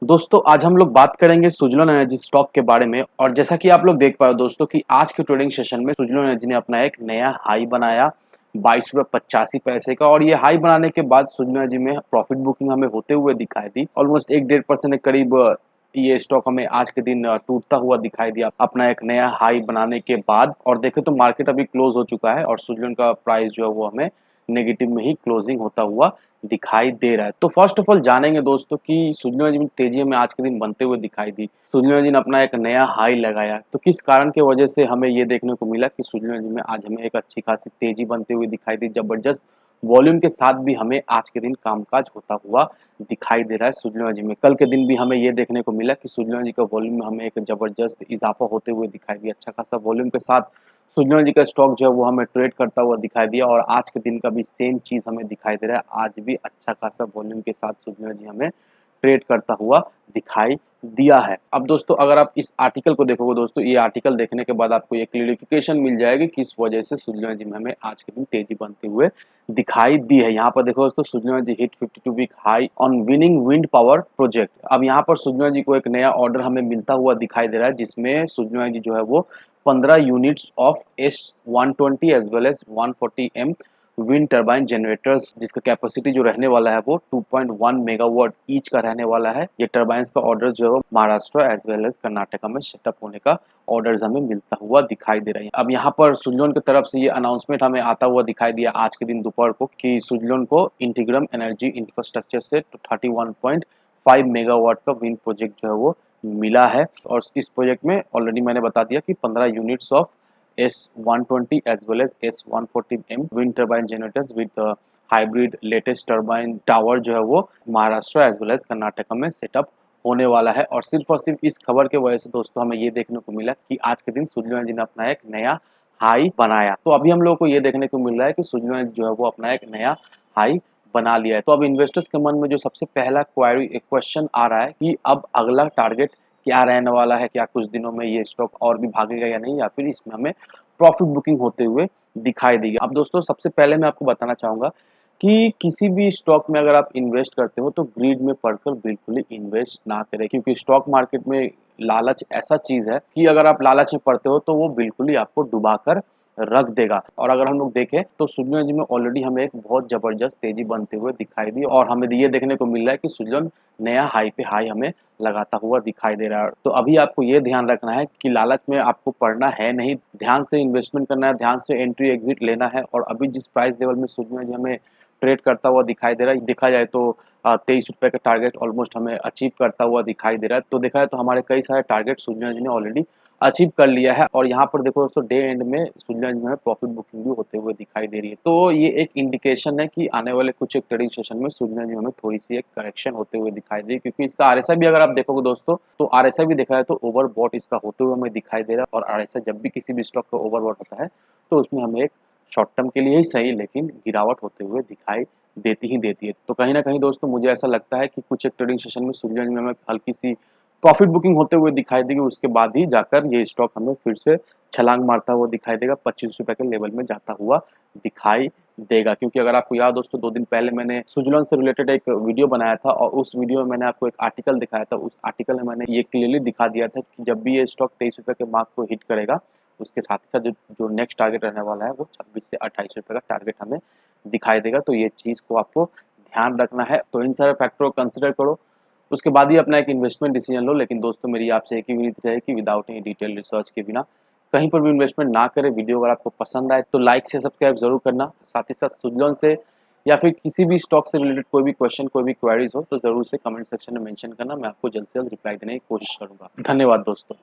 दोस्तों आज हम लोग बात करेंगे सुज़लोन एनर्जी स्टॉक के बारे में। और जैसा कि आप लोग देख पाए हो दोस्तों कि आज के ट्रेडिंग सेशन में सुज़लोन एनर्जी ने अपना एक नया हाई बनाया 22 रुपये 85 पैसे का। और ये हाई बनाने के बाद सुज़लोन एनर्जी में प्रॉफिट बुकिंग हमें होते हुए दिखाई दी। ऑलमोस्ट 1-1.5% के करीब ये स्टॉक हमें आज के दिन टूटता हुआ दिखाई दिया अपना एक नया हाई बनाने के बाद। और देखें तो मार्केट अभी क्लोज हो चुका है और सुज़लोन का प्राइस जो है वो हमें नेगेटिव में ही क्लोजिंग होता हुआ दिखाई दे रहा है। तो फर्स्ट ऑफ ऑल जानेंगे दोस्तों कि सुज़लोन एनर्जी में तेजी हमें आज के दिन बनते हुए दिखाई दी। सुज़लोन एनर्जी ने अपना एक नया हाई लगाया, तो किस कारण की वजह से हमें ये देखने को मिला कि सुज़लोन एनर्जी में आज हमें एक अच्छी खासी तेजी बनते हुए दिखाई दी। जबरदस्त वॉल्यूम के साथ भी हमें आज के दिन कामकाज होता हुआ दिखाई दे रहा है सुज़लोन एनर्जी में। कल के दिन भी हमें ये देखने को मिला कि सुज़लोन एनर्जी का वॉल्यूम में हमें एक जबरदस्त इजाफा होते हुए दिखाई दिया। अच्छा खासा वॉल्यूम के साथ सुज़लोन एनर्जी का स्टॉक जो है वो हमें ट्रेड करता हुआ दिखाई दिया। और आज के दिन का भी सेम चीज़ हमें दिखाई दे रहा है। आज भी अच्छा खासा वॉल्यूम के साथ सुज़लोन एनर्जी हमें ट्रेड करता हुआ दिखाई दिया है। अब दोस्तों अगर आप इस आर्टिकल को देखोगे दोस्तों, ये आर्टिकल देखने के बाद आपको ये क्लियरिफिकेशन मिल जाएगी कि इस वजह से सुज़लोन एनर्जी में हमें आज के दिन तेजी बनते हुए दिखाई दी है। यहाँ पर देखो दोस्तों, Suzlon Energy hit 52 week high on winning wind power project. अब यहाँ पर सुज़लोन एनर्जी को एक नया ऑर्डर हमें मिलता हुआ दिखाई दे रहा है, जिसमें सुज़लोन एनर्जी जो है वो 15 units of S120 as well as 140M wind turbine generators, जिसका कैपेसिटी जो रहने वाला है वो 2.1 मेगावाट ईच का रहने वाला है। ये टर्बाइंस का ऑर्डर जो है Maharashtra as well as Karnataka में सेटअप होने का ऑर्डर्स हमें मिलता हुआ दिखाई दे रही है। अब यहाँ पर सुज़लोन की तरफ से ये अनाउंसमेंट हमें आता हुआ दिखाई दिया आज के दिन दोपहर को कि सुज़लोन को इंटीग्रम एनर्जी इंफ्रास्ट्रक्चर से 31.5 मेगावाट का विंड प्रोजेक्ट जो है वो मिला है। और इस प्रोजेक्ट में ऑलरेडी मैंने बता दिया कि 15 units of S120 as well as S140M wind turbine generators with hybrid latest turbine tower जो है वो Maharashtra as well as Karnataka में सेटअप होने वाला है। और सिर्फ इस खबर के वजह से दोस्तों हमें ये देखने को मिला कि आज के दिन सुज़लोन एनर्जी ने अपना एक नया हाई बनाया। तो अभी हम लोगों को ये देखने को मिल रहा है कि सुज़लोन एनर्जी जो है वो अपना एक नया हाई बना लिया है। तो अब इन्वेस्टर्स के मन में जो सबसे पहला क्वेश्चन आ रहा है कि अब अगला टारगेट क्या रहने वाला है, क्या कुछ दिनों में ये स्टॉक और भी भागेगा या नहीं, या फिर इसमें हमें प्रॉफिट बुकिंग होते हुए दिखाई देगी। अब दोस्तों सबसे पहले मैं आपको बताना चाहूँगा कि किसी भी स्टॉक में अगर आप इन्वेस्ट करते हो तो ग्रीड में पड़कर बिल्कुल ही इन्वेस्ट ना करें, क्योंकि स्टॉक मार्केट में लालच ऐसा चीज़ है कि अगर आप लालच में पड़ते हो तो वो बिल्कुल ही आपको डुबाकर रख देगा। और अगर हम लोग देखें तो सुज़लोन एनर्जी में ऑलरेडी हमें एक बहुत जबरदस्त तेजी बनते हुए दिखाई दी और हमें ये देखने को मिल रहा है कि सुज़लोन नया हाई पे हाई हमें लगाता हुआ दिखाई दे रहा है। तो अभी आपको ये ध्यान रखना है कि लालच में आपको पड़ना है नहीं, ध्यान से इन्वेस्टमेंट करना है, ध्यान से एंट्री एग्जिट लेना है। और अभी जिस प्राइस लेवल में सुज़लोन एनर्जी हमें ट्रेड करता हुआ दिखाई दे रहा है, देखा जाए तो 23 रुपये का टारगेट ऑलमोस्ट हमें अचीव करता हुआ दिखाई दे रहा है। तो देखा जाए तो हमारे कई सारे टारगेट सुज़लोन एनर्जी ने ऑलरेडी अचीव कर लिया है। और यहाँ पर देखो दोस्तों, डे एंड में सुज़लोन एनर्जी में प्रॉफिट बुकिंग भी होते हुए दिखाई दे रही है। तो ये एक इंडिकेशन है कि आने वाले कुछ एक ट्रेडिंग सेशन में सुज़लोन एनर्जी में थोड़ी सी एक करेक्शन होते हुए दिखाई दे रही है, क्योंकि इसका आरएसआई भी अगर आप देखोगे दोस्तों तो आरएसआई भी देखा जाए तो ओवरबॉट इसका होते हुए हमें दिखाई दे रहा है। और आरएसआई जब भी किसी भी स्टॉक का ओवरबॉट होता है तो उसमें हमें एक शॉर्ट टर्म के लिए ही सही लेकिन गिरावट होते हुए दिखाई देती ही देती है। तो कहीं न कहीं दोस्तों मुझे ऐसा लगता है कि कुछ एक ट्रेडिंग सेशन में सुज़लोन एनर्जी में हमें हल्की सी प्रॉफिट बुकिंग होते हुए दिखाई देगी। उसके बाद ही जाकर ये स्टॉक हमें फिर से छलांग मारता हुआ दिखाई देगा, 25 रुपये के लेवल में जाता हुआ दिखाई देगा। क्योंकि अगर आपको याद दोस्तों, 2 दिन पहले मैंने सुज़लोन से रिलेटेड एक वीडियो बनाया था और उस वीडियो में मैंने आपको एक आर्टिकल दिखाया था। उस आर्टिकल में मैंने ये क्लियरली दिखा दिया था कि जब भी ये स्टॉक 23 रुपये के मार्क को हिट करेगा, उसके साथ ही साथ जो नेक्स्ट टारगेट रहने वाला है वो 26 से 28 रुपये का टारगेट हमें दिखाई देगा। तो ये चीज़ को आपको ध्यान रखना है। तो इन सारे फैक्टरों को कंसिडर करो, उसके बाद ही अपना एक इन्वेस्टमेंट डिसीजन लो। लेकिन दोस्तों मेरी आपसे एक ही विनती है कि विदाउट एनी डिटेल रिसर्च के बिना कहीं पर भी इन्वेस्टमेंट ना करें। वीडियो अगर आपको पसंद आए तो लाइक से सब्सक्राइब जरूर करना। साथ ही साथ सुज़लोन से या फिर किसी भी स्टॉक से रिलेटेड कोई भी क्वेश्चन, कोई भी क्वेरीज हो तो जरूर से कमेंट सेक्शन में मेंशन करना। मैं आपको जल्द से जल्द रिप्लाई देने की कोशिश करूंगा। धन्यवाद दोस्तों।